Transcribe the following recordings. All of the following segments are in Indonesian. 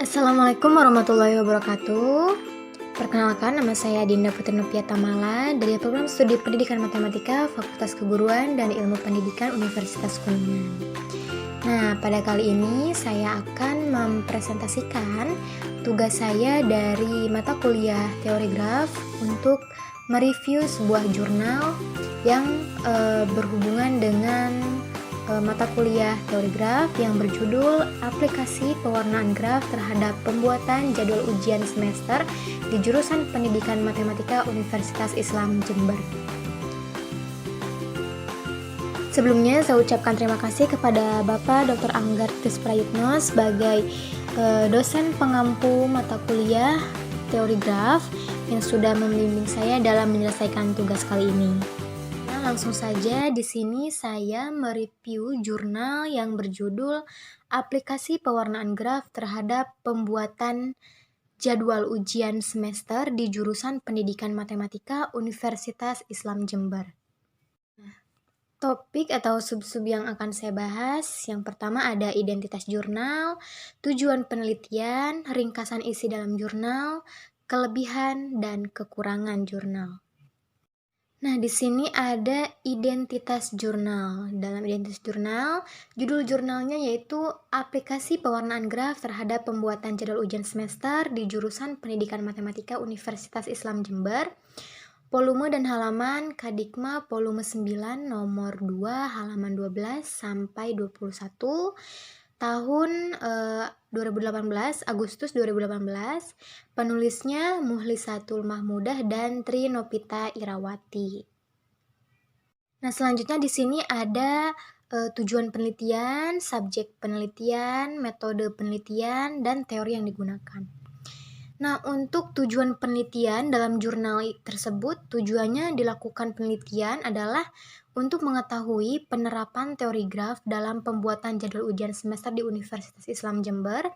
Assalamualaikum warahmatullahi wabarakatuh. Perkenalkan, nama saya Dinda Putri Nopia Tamala dari program studi Pendidikan Matematika Fakultas Keguruan dan Ilmu Pendidikan Universitas Kuningan. Nah, pada kali ini saya akan mempresentasikan tugas saya dari mata kuliah teori graf untuk mereview sebuah jurnal yang berhubungan dengan mata kuliah teori graf yang berjudul Aplikasi Pewarnaan Graf terhadap Pembuatan Jadwal Ujian Semester di Jurusan Pendidikan Matematika Universitas Islam Jember. Sebelumnya saya ucapkan terima kasih kepada Bapak Dr. Anggar Tis Prayitno sebagai dosen pengampu mata kuliah teori graf yang sudah membimbing saya dalam menyelesaikan tugas kali ini. Langsung saja di sini saya mereview jurnal yang berjudul Aplikasi Pewarnaan Graf terhadap Pembuatan Jadwal Ujian Semester di Jurusan Pendidikan Matematika Universitas Islam Jember. Topik atau sub-sub yang akan saya bahas, yang pertama ada identitas jurnal, tujuan penelitian, ringkasan isi dalam jurnal, kelebihan dan kekurangan jurnal. Nah, di sini ada identitas jurnal. Dalam identitas jurnal, judul jurnalnya yaitu Aplikasi Pewarnaan Graf terhadap Pembuatan Jadwal Ujian Semester di Jurusan Pendidikan Matematika Universitas Islam Jember. Volume dan halaman Kadikma volume 9 nomor 2 halaman 12 sampai 21. Tahun 2018, Agustus 2018, penulisnya Muhlisatul Mahmudah dan Tri Nopita Irawati. Nah, selanjutnya di sini ada tujuan penelitian, subjek penelitian, metode penelitian, dan teori yang digunakan. Nah, untuk tujuan penelitian dalam jurnal tersebut, tujuannya dilakukan penelitian adalah untuk mengetahui penerapan teori graf dalam pembuatan jadwal ujian semester di Universitas Islam Jember.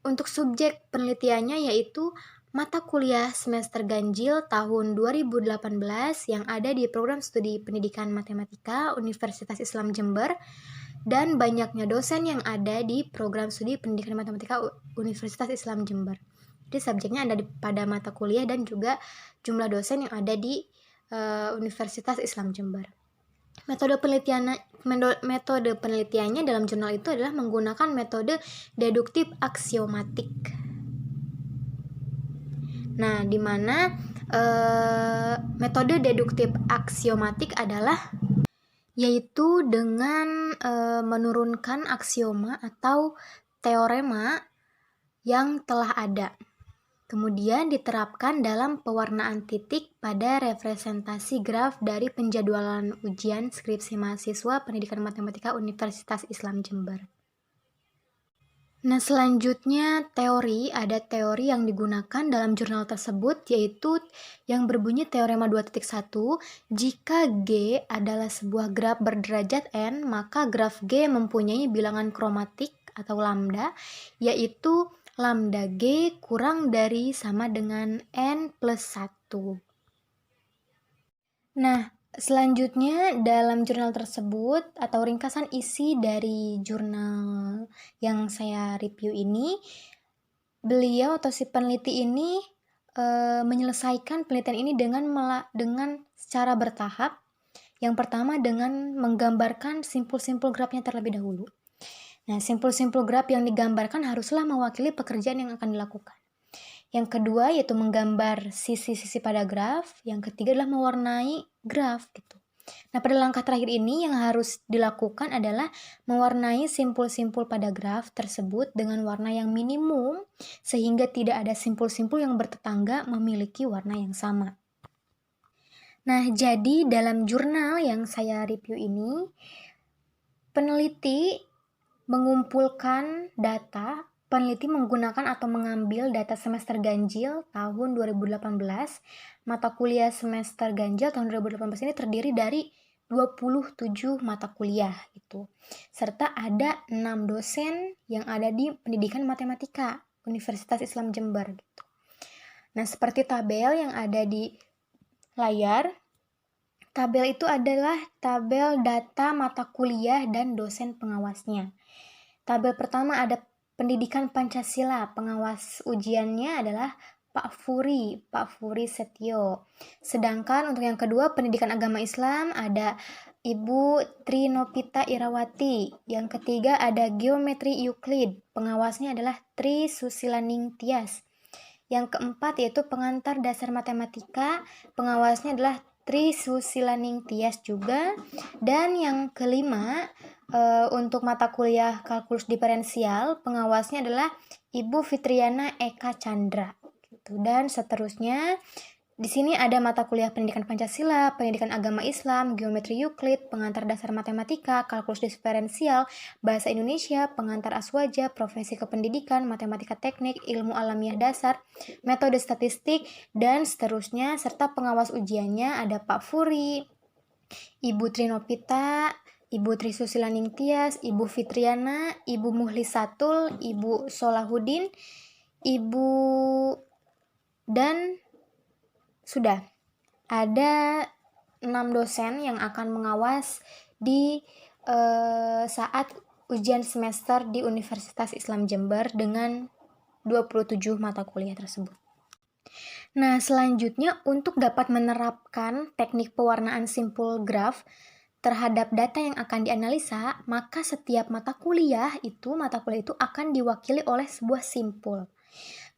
Untuk subjek penelitiannya yaitu mata kuliah semester ganjil tahun 2018 yang ada di program studi Pendidikan Matematika Universitas Islam Jember dan banyaknya dosen yang ada di program studi Pendidikan Matematika Universitas Islam Jember. Jadi subjeknya ada pada mata kuliah dan juga jumlah dosen yang ada di Universitas Islam Jember. Metode penelitiannya dalam jurnal itu adalah menggunakan metode deduktif aksiomatik. Nah, di mana metode deduktif aksiomatik adalah yaitu dengan menurunkan aksioma atau teorema yang telah ada. Kemudian diterapkan dalam pewarnaan titik pada representasi graf dari penjadwalan ujian skripsi mahasiswa Pendidikan Matematika Universitas Islam Jember. Nah, selanjutnya teori, ada teori yang digunakan dalam jurnal tersebut yaitu yang berbunyi teorema 2.1, jika G adalah sebuah graf berderajat N, maka graf G mempunyai bilangan kromatik atau lambda, yaitu lambda G kurang dari sama dengan N plus 1. Nah, selanjutnya dalam jurnal tersebut atau ringkasan isi dari jurnal yang saya review ini, beliau atau si peneliti ini menyelesaikan penelitian ini dengan secara bertahap. Yang pertama dengan menggambarkan simpul-simpul grafnya terlebih dahulu. Nah, simpul-simpul graf yang digambarkan haruslah mewakili pekerjaan yang akan dilakukan. Yang kedua yaitu menggambar sisi-sisi pada graf. Yang ketiga adalah mewarnai graf gitu. Nah, pada langkah terakhir ini yang harus dilakukan adalah mewarnai simpul-simpul pada graf tersebut dengan warna yang minimum sehingga tidak ada simpul-simpul yang bertetangga memiliki warna yang sama. Nah, jadi dalam jurnal yang saya review ini, peneliti mengumpulkan data, peneliti menggunakan atau mengambil data semester ganjil tahun 2018. Mata kuliah semester ganjil tahun 2018 ini terdiri dari 27 mata kuliah gitu. Serta ada 6 dosen yang ada di Pendidikan Matematika Universitas Islam Jember gitu. Nah, seperti tabel yang ada di layar, tabel itu adalah tabel data mata kuliah dan dosen pengawasnya. Tabel pertama ada pendidikan Pancasila. Pengawas ujiannya adalah Pak Furi Setio. Sedangkan untuk yang kedua pendidikan agama Islam ada Ibu Trinopita Irawati. Yang ketiga ada geometri Euclid. Pengawasnya adalah Tri Susilaning Tias. Yang keempat yaitu pengantar dasar matematika. Pengawasnya adalah Tri Susilaning Tias juga. Dan yang kelima untuk mata kuliah kalkulus diferensial, pengawasnya adalah Ibu Fitriana Eka Chandra. Dan seterusnya di sini ada mata kuliah pendidikan Pancasila, pendidikan agama Islam, geometri Euclid, pengantar dasar matematika, kalkulus diferensial, bahasa Indonesia, pengantar aswaja, profesi kependidikan, matematika teknik, ilmu alamiah dasar, metode statistik, dan seterusnya, serta pengawas ujiannya ada Pak Furi, Ibu Trinopita, Ibu Trisusilaning Tias, Ibu Fitriana, Ibu Muhlisatul, Ibu Solahuddin, Ibu, dan sudah ada 6 dosen yang akan mengawas di saat ujian semester di Universitas Islam Jember dengan 27 mata kuliah tersebut. Nah, selanjutnya untuk dapat menerapkan teknik pewarnaan simpul graf terhadap data yang akan dianalisa, maka setiap mata kuliah itu akan diwakili oleh sebuah simpul.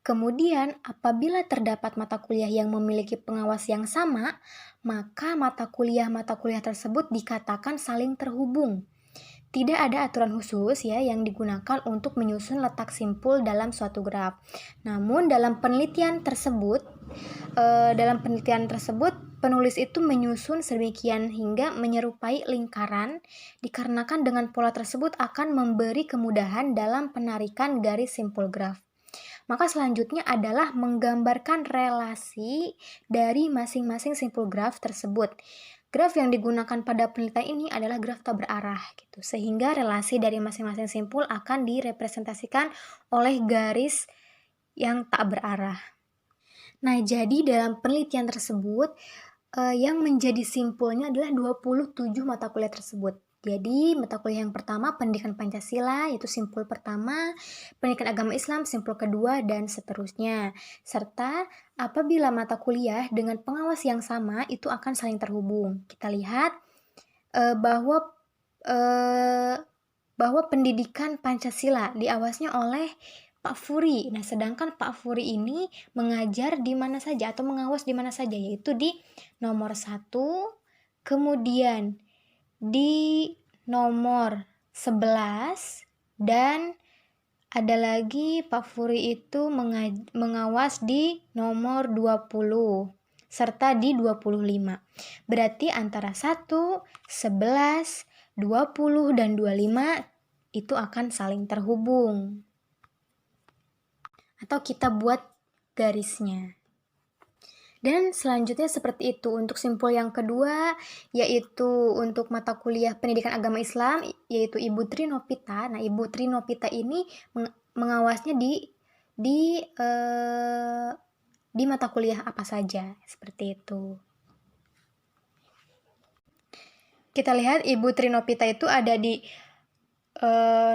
Kemudian, apabila terdapat mata kuliah yang memiliki pengawas yang sama, maka mata kuliah tersebut dikatakan saling terhubung. Tidak ada aturan khusus yang digunakan untuk menyusun letak simpul dalam suatu graf. Namun dalam penelitian tersebut, penulis itu menyusun sedemikian hingga menyerupai lingkaran, dikarenakan dengan pola tersebut akan memberi kemudahan dalam penarikan garis simpul graf. Maka selanjutnya adalah menggambarkan relasi dari masing-masing simpul graf tersebut. Graf yang digunakan pada penelitian ini adalah graf tak berarah gitu. Sehingga relasi dari masing-masing simpul akan direpresentasikan oleh garis yang tak berarah. Nah, jadi dalam penelitian tersebut yang menjadi simpulnya adalah 27 mata kuliah tersebut. Jadi, mata kuliah yang pertama pendidikan Pancasila, yaitu simpul pertama, pendidikan agama Islam, simpul kedua, dan seterusnya. Serta apabila mata kuliah dengan pengawas yang sama, itu akan saling terhubung. Kita lihat bahwa pendidikan Pancasila diawasnya oleh Pak Furi. Nah, sedangkan Pak Furi ini mengajar di mana saja atau mengawas di mana saja, yaitu di nomor 1, kemudian di nomor 11, dan ada lagi Pak Furi itu mengawas di nomor 20 serta di 25. Berarti antara 1, 11, 20, dan 25 itu akan saling terhubung. Atau kita buat garisnya. Dan selanjutnya seperti itu untuk simpul yang kedua, yaitu untuk mata kuliah pendidikan agama Islam, yaitu Ibu Trinopita. Nah, Ibu Trinopita ini mengawasnya di mata kuliah apa saja, seperti itu. Kita lihat Ibu Trinopita itu ada di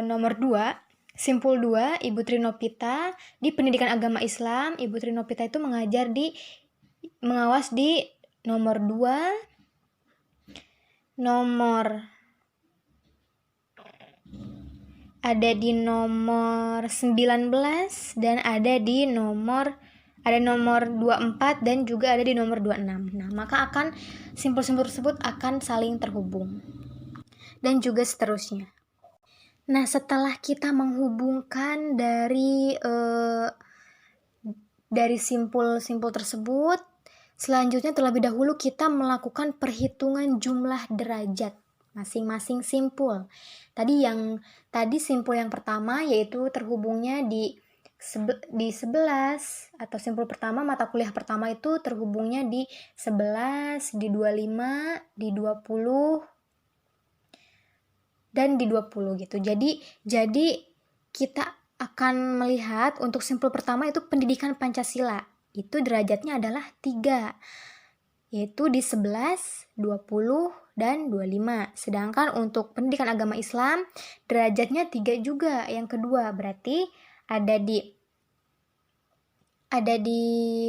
nomor 2, simpul 2, Ibu Trinopita di pendidikan agama Islam. Ibu Trinopita itu mengawas di nomor 2, ada di nomor 19, dan ada nomor 24, dan juga ada di nomor 26. Nah, maka simpul-simpul tersebut akan saling terhubung. Dan juga seterusnya. Nah, setelah kita menghubungkan dari simpul-simpul tersebut, selanjutnya terlebih dahulu kita melakukan perhitungan jumlah derajat masing-masing simpul. Tadi simpul yang pertama yaitu terhubungnya di 11, atau simpul pertama mata kuliah pertama itu terhubungnya di 11, di 25, di 20, dan di 20 gitu. Jadi kita akan melihat untuk simpul pertama itu pendidikan Pancasila. Itu derajatnya adalah 3. Yaitu di 11, 20, dan 25. Sedangkan untuk pendidikan agama Islam derajatnya 3 juga yang kedua. Berarti ada di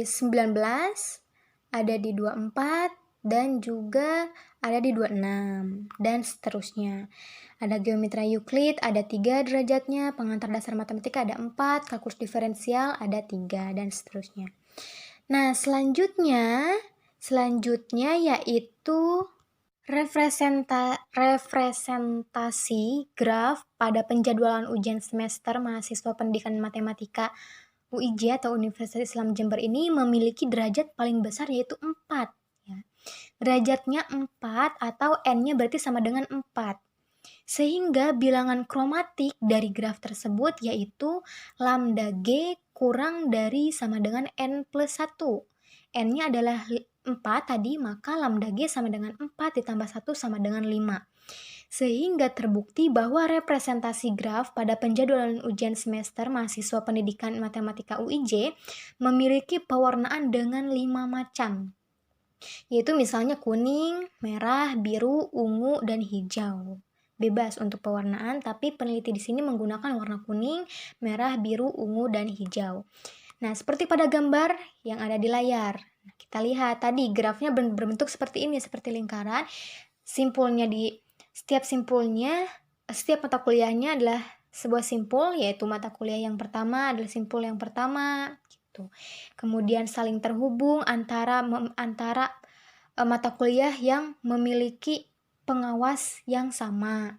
19, ada di 24, dan juga ada di 26, dan seterusnya. Ada geometri Euclid, ada 3 derajatnya, pengantar dasar matematika ada 4, kalkulus diferensial ada 3, dan seterusnya. Nah, selanjutnya yaitu representasi graf pada penjadwalan ujian semester mahasiswa pendidikan matematika UIJ atau Universitas Islam Jember ini memiliki derajat paling besar yaitu 4. Ya. Derajatnya 4 atau N-nya berarti sama dengan 4. Sehingga bilangan kromatik dari graf tersebut yaitu lambda G kurang dari sama dengan N plus 1. N-nya adalah 4 tadi, maka lambda G sama dengan 4 ditambah 1 sama dengan 5. Sehingga terbukti bahwa representasi graf pada penjadwalan ujian semester mahasiswa pendidikan matematika UIJ memiliki pewarnaan dengan 5 macam, yaitu misalnya kuning, merah, biru, ungu, dan hijau. Bebas untuk pewarnaan, tapi peneliti di sini menggunakan warna kuning, merah, biru, ungu, dan hijau. Nah, seperti pada gambar yang ada di layar. Nah, kita lihat tadi grafnya berbentuk seperti ini, seperti lingkaran. Setiap mata kuliahnya adalah sebuah simpul, yaitu mata kuliah yang pertama adalah simpul yang pertama, gitu. Kemudian saling terhubung antara mata kuliah yang memiliki pengawas yang sama.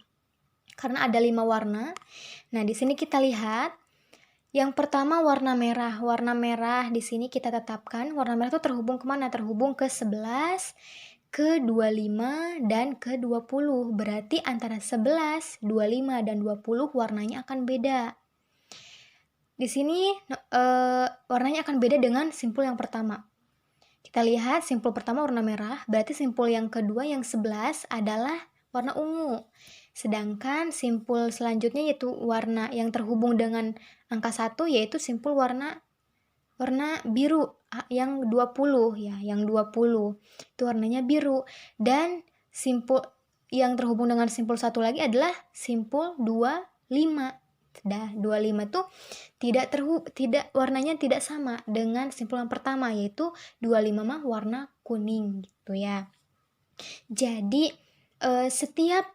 Karena ada 5 warna. Nah, di sini kita lihat yang pertama warna merah. Warna merah di sini kita tetapkan. Warna merah itu terhubung kemana? Terhubung ke 11, ke 25, dan ke 20. Berarti antara 11, 25, dan 20 warnanya akan beda. Di sini warnanya akan beda dengan simpul yang pertama. Kita lihat simpul pertama warna merah, berarti simpul yang kedua yang 11 adalah warna ungu. Sedangkan simpul selanjutnya yaitu warna yang terhubung dengan angka 1 yaitu simpul warna biru yang 20 ya, yang 20. Itu warnanya biru. Dan simpul yang terhubung dengan simpul satu lagi adalah simpul 25. 25 tuh warnanya tidak sama dengan simpul yang pertama, yaitu 25 mah warna kuning gitu ya. Jadi setiap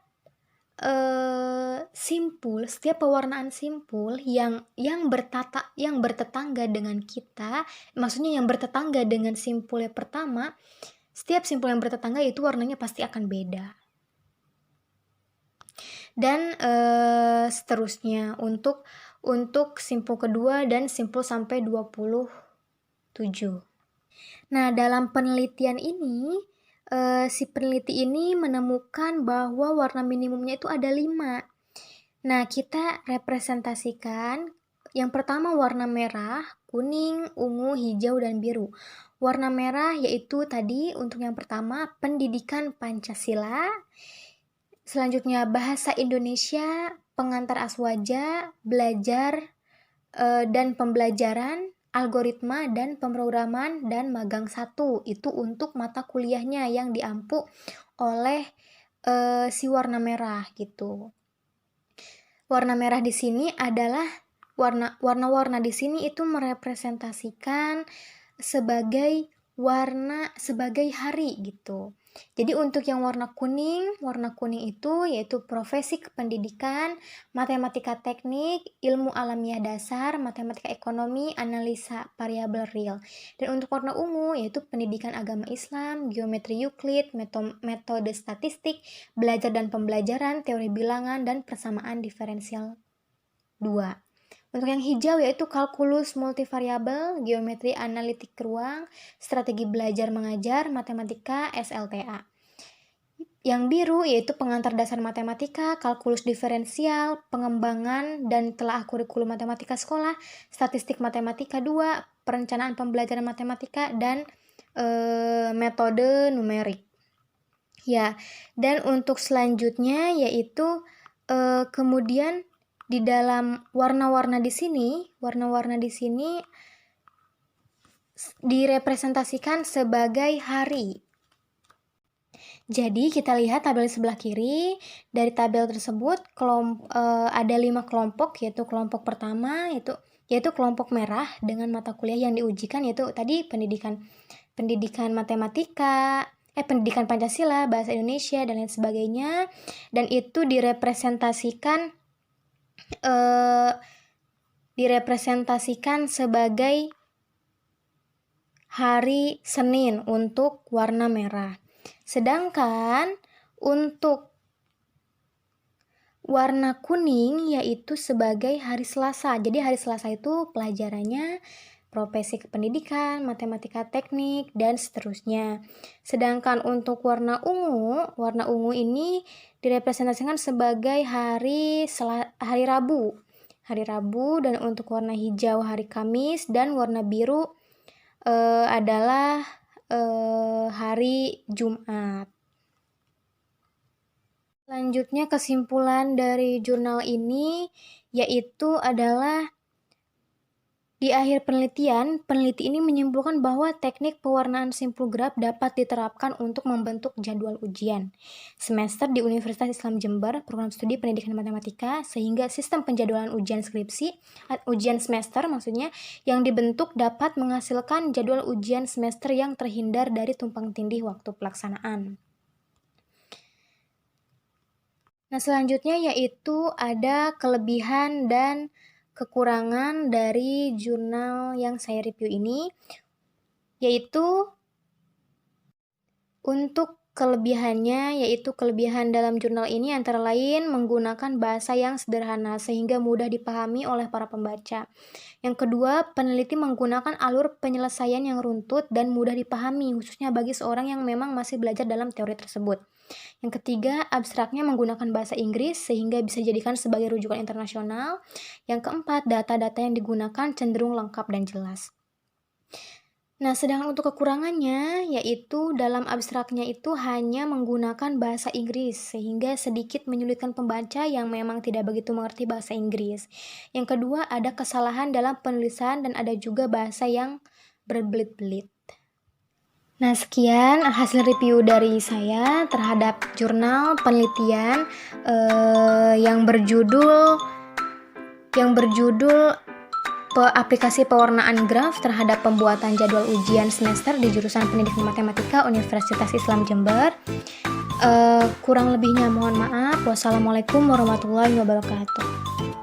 pewarnaan simpul yang bertetangga dengan kita, maksudnya yang bertetangga dengan simpul yang pertama, setiap simpul yang bertetangga itu warnanya pasti akan beda. Dan seterusnya untuk simpul kedua dan simpul sampai 27. Nah, dalam penelitian ini si peneliti ini menemukan bahwa warna minimumnya itu ada 5. Nah, kita representasikan yang pertama warna merah, kuning, ungu, hijau, dan biru. Warna merah yaitu tadi untuk yang pertama pendidikan Pancasila, selanjutnya bahasa Indonesia, pengantar aswaja, belajar dan pembelajaran, algoritma dan pemrograman, dan magang 1. Itu untuk mata kuliahnya yang diampu oleh si warna merah gitu. Warna merah di sini adalah warna-warna di sini itu merepresentasikan sebagai hari gitu. Jadi untuk yang warna kuning itu yaitu profesi kependidikan, matematika teknik, ilmu alamiah dasar, matematika ekonomi, analisa variabel real. Dan untuk warna ungu yaitu pendidikan agama Islam, geometri Euclid, metode statistik, belajar dan pembelajaran, teori bilangan, dan persamaan diferensial 2. Untuk yang hijau yaitu kalkulus multivariabel, geometri analitik ruang, strategi belajar mengajar, matematika, SLTA. Yang biru yaitu pengantar dasar matematika, kalkulus diferensial, pengembangan dan telaah kurikulum matematika sekolah, statistik matematika 2, perencanaan pembelajaran matematika, dan metode numerik. Ya, dan untuk selanjutnya yaitu kemudian di dalam warna-warna di sini direpresentasikan sebagai hari. Jadi kita lihat tabel sebelah kiri. Dari tabel tersebut ada 5 kelompok, yaitu kelompok pertama yaitu yaitu kelompok merah dengan mata kuliah yang diujikan yaitu tadi pendidikan matematika, pendidikan Pancasila, bahasa Indonesia dan lain sebagainya, dan itu direpresentasikan sebagai hari Senin untuk warna merah. Sedangkan untuk warna kuning yaitu sebagai hari Selasa. Jadi hari Selasa itu pelajarannya profesi kependidikan, matematika teknik, dan seterusnya. Sedangkan untuk warna ungu ini direpresentasikan sebagai hari Rabu. Hari Rabu, dan untuk warna hijau hari Kamis, dan warna biru adalah hari Jumat. Selanjutnya kesimpulan dari jurnal ini yaitu adalah di akhir penelitian, peneliti ini menyimpulkan bahwa teknik pewarnaan simplograf dapat diterapkan untuk membentuk jadwal ujian semester di Universitas Islam Jember, program studi pendidikan matematika, sehingga sistem penjadwalan ujian ujian semester maksudnya, yang dibentuk dapat menghasilkan jadwal ujian semester yang terhindar dari tumpang tindih waktu pelaksanaan. Nah, selanjutnya yaitu ada kelebihan dan kekurangan dari jurnal yang saya review ini, yaitu untuk kelebihannya, yaitu kelebihan dalam jurnal ini antara lain menggunakan bahasa yang sederhana sehingga mudah dipahami oleh para pembaca. Yang kedua, peneliti menggunakan alur penyelesaian yang runtut dan mudah dipahami, khususnya bagi seorang yang memang masih belajar dalam teori tersebut. Yang ketiga, abstraknya menggunakan bahasa Inggris sehingga bisa dijadikan sebagai rujukan internasional. Yang keempat, data-data yang digunakan cenderung lengkap dan jelas. Nah, sedangkan untuk kekurangannya, yaitu dalam abstraknya itu hanya menggunakan bahasa Inggris, sehingga sedikit menyulitkan pembaca yang memang tidak begitu mengerti bahasa Inggris. Yang kedua, ada kesalahan dalam penulisan dan ada juga bahasa yang berbelit-belit. Nah, sekian hasil review dari saya terhadap jurnal penelitian yang berjudul aplikasi pewarnaan graf terhadap pembuatan jadwal ujian semester di jurusan Pendidikan Matematika Universitas Islam Jember. Kurang lebihnya mohon maaf. Wassalamualaikum warahmatullahi wabarakatuh.